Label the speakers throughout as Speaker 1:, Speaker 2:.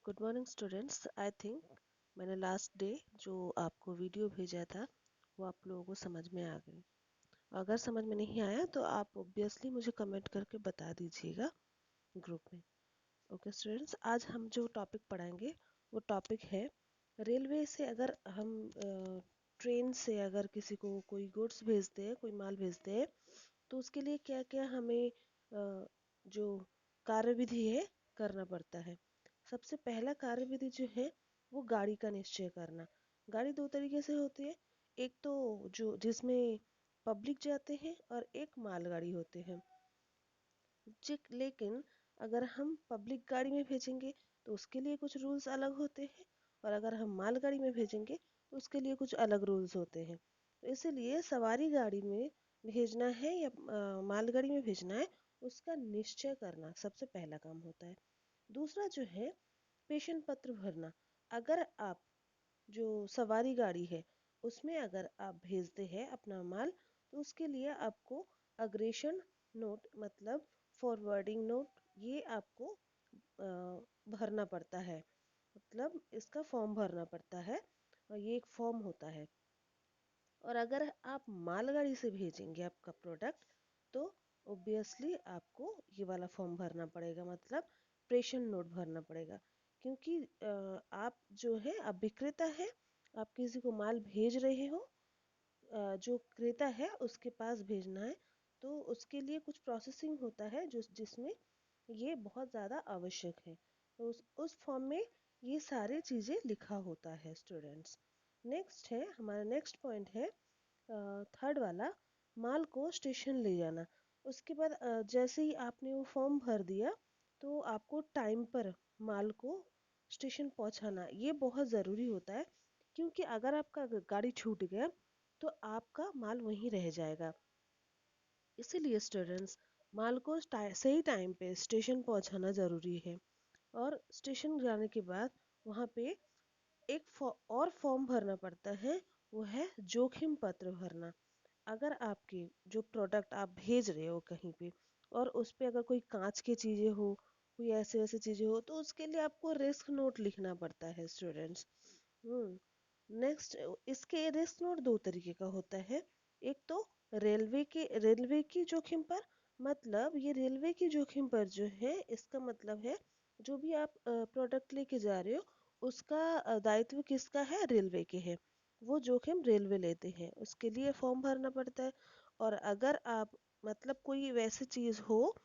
Speaker 1: Good morning students. I think मैंने last day जो आपको वीडियो भेजा था वो आप लोगों को समझ में आ गई। अगर समझ में नहीं आया तो आप ऑब्वियसली मुझे कमेंट करके बता दीजिएगा ग्रुप में। ओके स्टूडेंट्स, आज हम जो टॉपिक पढ़ाएंगे वो टॉपिक है रेलवे से अगर हम ट्रेन से अगर किसी को कोई गुड्स भेजते हैं, कोई माल भेजते हैं, तो उसके लिए क्या क्या हमें जो कार्यविधि है करना पड़ता है। सबसे पहला कार्यविधि जो है वो गाड़ी का निश्चय करना। गाड़ी दो तरीके से होती है, एक तो जो जिसमें पब्लिक जाते हैं और एक मालगाड़ी होते हैं। लेकिन अगर हम पब्लिक गाड़ी में भेजेंगे तो उसके लिए कुछ रूल्स अलग होते हैं, और अगर हम मालगाड़ी में भेजेंगे तो उसके लिए कुछ अलग रूल्स होते हैं। तो इसीलिए सवारी गाड़ी में भेजना है या मालगाड़ी में भेजना है, उसका निश्चय करना सबसे पहला काम होता है। दूसरा जो है पेशन पत्र भरना। अगर आप जो सवारी गाड़ी है उसमें अगर आप भेजते हैं अपना माल, तो उसके लिए आपको अग्रेशन नोट मतलब फॉरवर्डिंग नोट ये आपको भरना पड़ता है। मतलब इसका फॉर्म भरना पड़ता है और ये एक फॉर्म होता है। और अगर आप मालगाड़ी से भेजेंगे आपका प्रोडक्ट तो ऑब्वियसली आपको ये वाला फॉर्म भरना पड़ेगा, मतलब प्रेषण नोट भरना पड़ेगा। क्योंकि आप जो है आप विक्रेता है, आप किसी को माल भेज रहे हो, जो क्रेता है उसके पास भेजना है, तो उसके लिए कुछ प्रोसेसिंग होता है जो जिसमें ये बहुत ज़्यादा आवश्यक है। तो उस फॉर्म में ये सारी चीज़ें लिखा होता है स्टूडेंट्स। नेक्स्ट है हमारा नेक्स्ट पॉइंट है थर्ड वाला, माल को स्टेशन ले जाना। उसके बाद जैसे ही आपने वो फॉर्म भर दिया तो आपको टाइम पर माल को स्टेशन पहुंचाना ये बहुत ज़रूरी होता है। क्योंकि अगर आपका गाड़ी छूट गया तो आपका माल वहीं रह जाएगा। इसीलिए स्टूडेंट्स माल को सही टाइम पे स्टेशन पहुंचाना ज़रूरी है। और स्टेशन जाने के बाद वहाँ पे एक और फॉर्म भरना पड़ता है, वो है जोखिम पत्र भरना। अगर आपके जो प्रोडक्ट आप भेज रहे हो कहीं पे और उस पे अगर कोई कांच की चीज़ें हो, कोई ऐसे वैसे चीज़ें हो, तो उसके लिए आपको रिस्क नोट लिखना पड़ता है स्टूडेंट्स। नेक्स्ट, इसके रिस्क नोट दो तरीके का होता है। एक तो रेलवे की जोखिम पर, मतलब ये रेलवे की जोखिम पर जो है इसका मतलब है जो भी आप प्रोडक्ट लेके जा रहे हो उसका दायित्व किसका है, रेलवे के है। वो जोखिम रेलवे लेते हैं, उसके लिए फॉर्म भरना पड़ता है। और अगर आप मतलब कोई वैसी चीज़ हो,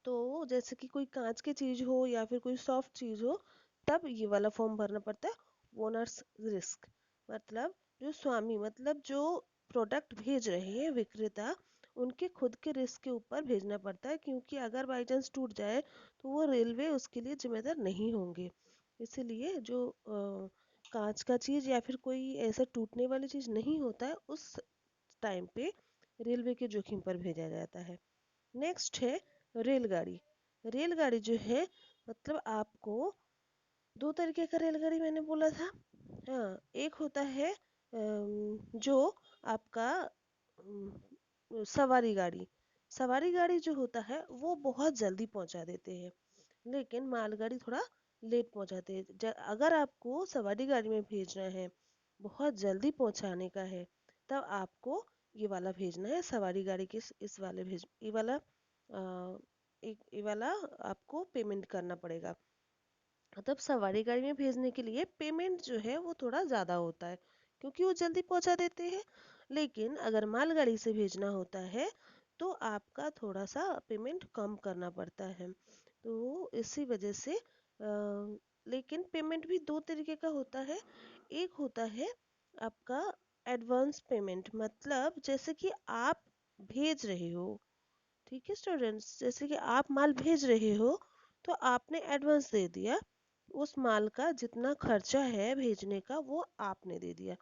Speaker 1: तो जैसे कि कोई कांच की चीज़ हो या फिर कोई सॉफ्ट चीज़ हो, तब ये वाला फॉर्म भरना पड़ता है, ओनर्स रिस्क। मतलब जो स्वामी मतलब जो प्रोडक्ट भेज रहे हैं विक्रेता, उनके खुद के रिस्क के ऊपर भेजना पड़ता है। क्योंकि अगर बाई चांस टूट जाए तो वो रेलवे उसके लिए जिम्मेदार नहीं होंगे। इसीलिए जो कांच का चीज़ या फिर कोई ऐसा टूटने वाली चीज़ नहीं होता है उस टाइम पे रेलवे के जोखिम पर भेजा जाता है। नेक्स्ट है रेलगाड़ी। रेलगाड़ी जो है मतलब आपको दो तरीके का रेलगाड़ी मैंने बोला था। हाँ, एक होता है जो आपका सवारी गाड़ी। सवारी गाड़ी जो होता है वो बहुत जल्दी पहुंचा देते हैं, लेकिन मालगाड़ी थोड़ा लेट पहुंचाते हैं। अगर आपको सवारी गाड़ी में भेजना है, बहुत जल्दी पहुंचाने का है, तब आपको ये वाला भेजना है सवारी गाड़ी के इस वाले भेज ये वाला ये वाला आपको पेमेंट करना पड़ेगा। मतलब सवारी गाड़ी में भेजने के लिए पेमेंट जो है वो थोड़ा ज़्यादा होता है क्योंकि वो जल्दी पहुंचा देते हैं। लेकिन अगर मालगाड़ी से भेजना होता है तो आपका थोड़ा सा पेमेंट कम करना पड़ता है। तो इसी वजह से लेकिन पेमेंट भी दो तरीके का होता है। एक होता है आपका एडवांस पेमेंट, मतलब जैसे कि आप भेज रहे हो, ठीक है स्टूडेंट्स, जैसे कि आप माल भेज रहे हो तो आपने एडवांस दे दिया, उस माल का जितना खर्चा है भेजने का वो आपने दे दिया।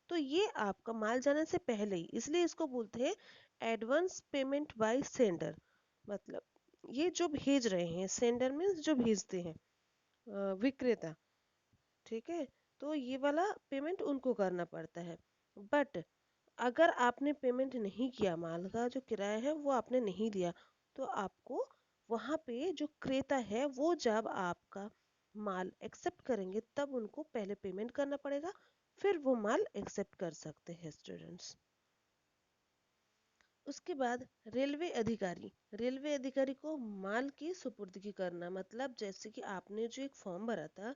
Speaker 1: तो ये आपका माल जाने से पहले ही, इसलिए इसको बोलते हैं एडवांस पेमेंट बाय सेंडर। मतलब ये जो भेज रहे हैं, सेंडर मीन्स जो भेजते हैं विक्रेता, ठीक है। तो ये वाला पेमेंट उनको करना पड़ता है। बट अगर आपने पेमेंट नहीं किया, माल का जो किराया है वो आपने नहीं दिया, तो आपको वहाँ पे जो क्रेता है वो जब आपका माल एक्सेप्ट करेंगे तब उनको पहले पेमेंट करना पड़ेगा, फिर वो माल एक्सेप्ट कर सकते हैं स्टूडेंट्स। उसके बाद रेलवे अधिकारी को माल की सुपुर्दगी करना, मतलब जैसे कि आपने जो एक फॉर्म भरा था,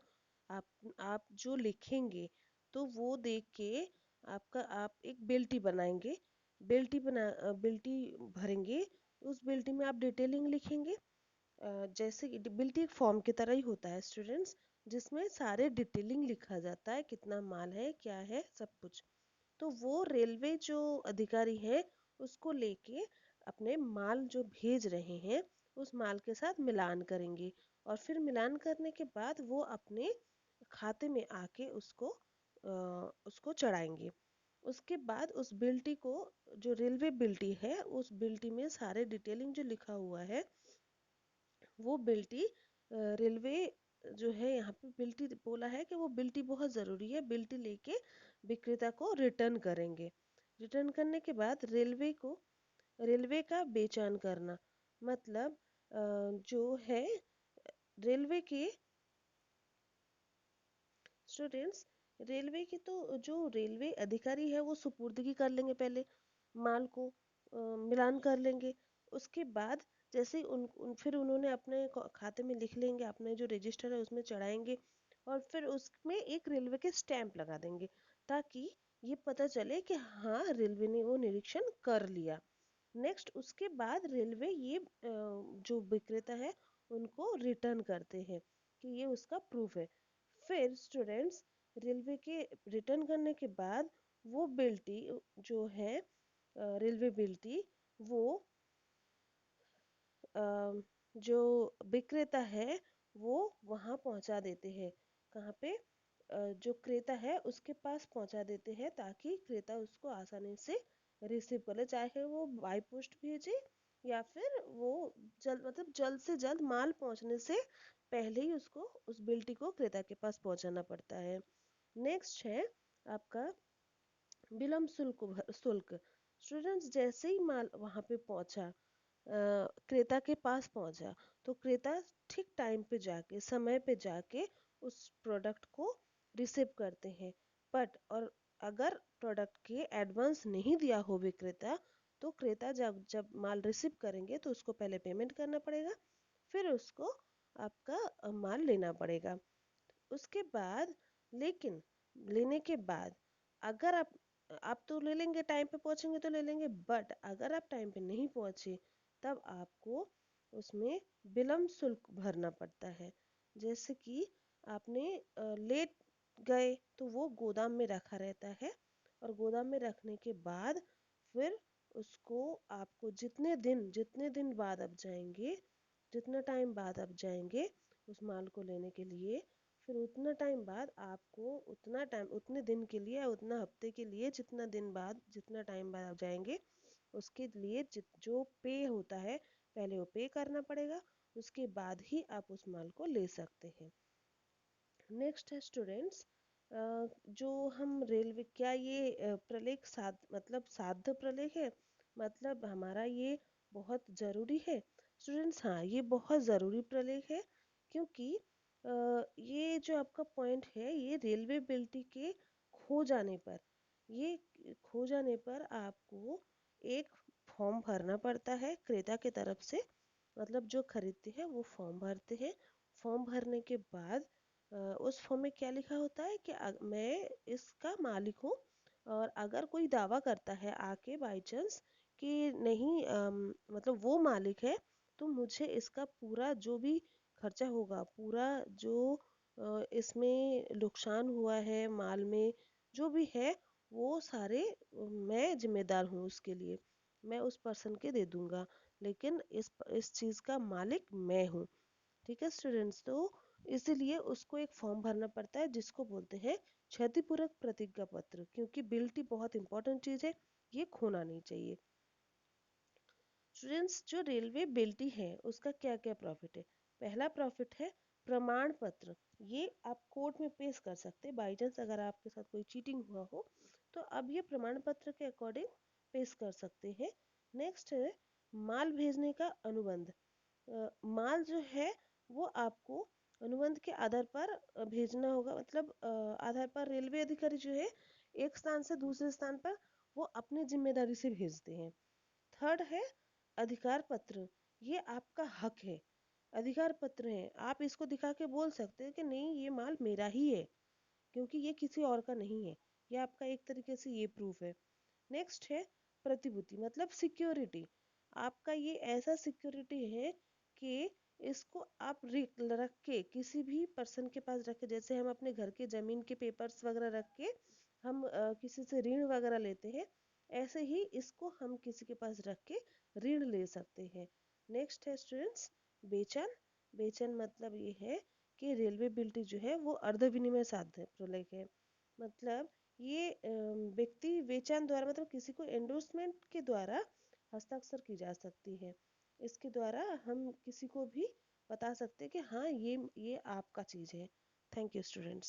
Speaker 1: आप जो लिखेंगे तो वो देख के आप एक बिल्टी बनाएंगे, बिल्टी भरेंगे। उस बिल्टी में आप डिटेलिंग लिखेंगे, जैसे कि बिल्टी एक फॉर्म की तरह ही होता है स्टूडेंट्स, जिसमें सारे डिटेलिंग लिखा जाता है, कितना माल है, क्या है, सब कुछ। तो वो रेलवे जो अधिकारी है उसको लेके अपने माल जो भेज रहे हैं उस माल के साथ मिलान करेंगे, और फिर मिलान करने के बाद वो अपने खाते में आके उसको चढ़ाएंगे। उसके बाद उस बिल्टी को, जो रेलवे बिल्टी है, उस बिल्टी में सारे डिटेलिंग जो लिखा हुआ है वो बिल्टी रेलवे जो है, यहाँ पे बिल्टी बोला है कि वो बिल्टी बहुत ज़रूरी है, बिल्टी लेके विक्रेता को रिटर्न करेंगे। रिटर्न करने के बाद रेलवे का बेचान करना, मतलब जो है रेलवे के स्टूडेंट्स, रेलवे की तो जो रेलवे अधिकारी है वो सुपुर्दगी कर लेंगे, पहले माल को मिलान कर लेंगे। उसके बाद जैसे ही फिर उन्होंने अपने खाते में लिख लेंगे, अपने जो रजिस्टर है उसमें चढ़ाएंगे, और फिर उसमें एक रेलवे के स्टैंप लगा देंगे, ताकि ये पता चले कि हाँ रेलवे ने वो निरीक्षण कर लिया। नेक्स्ट उसके बाद रेलवे ये जो विक्रेता है उनको रिटर्न करते हैं कि ये उसका प्रूफ है। फिर स्टूडेंट्स, रेलवे के रिटर्न करने के बाद वो बिल्टी जो है, रेलवे बिल्टी, वो अ, जो विक्रेता है वो वहाँ पहुँचा देते हैं। कहाँ पे? जो क्रेता है उसके पास पहुँचा देते हैं, ताकि क्रेता उसको आसानी से रिसीव कर ले, चाहे वो बाई पोस्ट भेजे या फिर वो जल्द से जल्द माल पहुँचने से पहले ही उसको, उस बिल्टी को क्रेता के पास पहुँचाना पड़ता है। नेक्स्ट है आपका विलम्ब शुल्क। स्टूडेंट्स, जैसे ही माल वहाँ पे पहुँचा, क्रेता के पास पहुँचा, तो क्रेता ठीक टाइम पे जाके, समय पे जाके उस प्रोडक्ट को रिसीव करते हैं। बट और अगर प्रोडक्ट के एडवांस नहीं दिया हो विक्रेता, तो क्रेता जब जब माल रिसीव करेंगे तो उसको पहले पेमेंट करना पड़ेगा, फिर उसको आपका माल लेना पड़ेगा। उसके बाद, लेकिन लेने के बाद अगर आप तो ले लेंगे, टाइम पे पहुंचेंगे तो ले लेंगे, बट अगर आप टाइम पे नहीं पहुंचे तब आपको उसमें विलम्ब शुल्क भरना पड़ता है। जैसे कि आपने लेट गए तो वो गोदाम में रखा रहता है, और गोदाम में रखने के बाद फिर उसको आपको जितने दिन बाद आप जाएंगे, जितना टाइम बाद आप जाएंगे उस माल को लेने के लिए, फिर उतना टाइम बाद आपको, उतने दिन के लिए, उतना हफ्ते के लिए, जितना टाइम बाद आप जाएंगे उसके लिए जो पे होता है पहले वो पे करना पड़ेगा, उसके बाद ही आप उस माल को ले सकते हैं। नेक्स्ट है स्टूडेंट्स, जो हम रेलवे, क्या ये प्रलेख साध्य प्रलेख है, मतलब हमारा ये बहुत ज़रूरी है स्टूडेंट्स? हाँ, ये बहुत ज़रूरी प्रलेख है, क्योंकि ये जो आपका पॉइंट है, ये रेलवे बिल्टी के खो जाने पर, ये खो जाने पर आपको एक फॉर्म भरना पड़ता है क्रेता की तरफ से, मतलब जो खरीदते हैं वो फॉर्म भरते हैं। फॉर्म भरने के बाद उस फॉर्म में क्या लिखा होता है कि मैं इसका मालिक हूँ, और अगर कोई दावा करता है आके बाई चांस कि नहीं, मतलब वो मालिक है, तो मुझे इसका पूरा जो भी खर्चा होगा, पूरा जो इसमें नुकसान हुआ है माल में, जो भी है वो सारे मैं जिम्मेदार हूँ उसके लिए, मैं उस पर्सन के दे दूंगा, लेकिन इस चीज़ का मालिक मैं हूँ। ठीक है स्टूडेंट्स, तो इसीलिए उसको एक फॉर्म भरना पड़ता है जिसको बोलते हैं क्षतिपूरक प्रतिज्ञा पत्र, क्योंकि बिल्टी बहुत इंपॉर्टेंट चीज़ है, ये खोना नहीं चाहिए। स्टूडेंट्स, जो रेलवे बिल्टी है उसका क्या क्या प्रॉफिट है? पहला प्रॉफिट है प्रमाण पत्र। ये आप कोर्ट में पेश कर सकते हैं, बाई चांस अगर आपके साथ कोई चीटिंग हुआ हो तो अब ये प्रमाण पत्र के अकॉर्डिंग पेश कर सकते हैं। नेक्स्ट है माल भेजने का अनुबंध। माल जो है वो आपको अनुबंध के आधार पर भेजना होगा, मतलब आधार पर रेलवे अधिकारी जो है एक स्थान से दूसरे स्थान पर वो अपनी जिम्मेदारी से भेजते हैं। थर्ड है अधिकार पत्र। ये आपका हक है, अधिकार पत्र है, आप इसको दिखा के बोल सकते हैं कि नहीं ये माल मेरा ही है, क्योंकि ये किसी और का नहीं है। ये आपका एक तरीके से ये प्रूफ है। नेक्स्ट है प्रतिभूति, मतलब सिक्योरिटी। आपका ये ऐसा सिक्योरिटी है कि इसको आप रख के किसी भी पर्सन के पास रख के, जैसे हम अपने घर के जमीन के पेपर्स वगैरह रख के हम किसी से ऋण वगैरह लेते हैं, ऐसे ही इसको हम किसी के पास रख के ऋण ले सकते हैं। नेक्स्ट है स्टूडेंट्स बेचन। बेचन मतलब ये है कि रेलवे बिल्टी जो है वो अर्ध विनिमय साध्य प्रलेख है। मतलब ये व्यक्ति वेचान द्वारा, मतलब किसी को एंडोर्समेंट के द्वारा हस्ताक्षर की जा सकती है। इसके द्वारा हम किसी को भी बता सकते हैं कि हाँ ये आपका चीज़ है। Thank you students.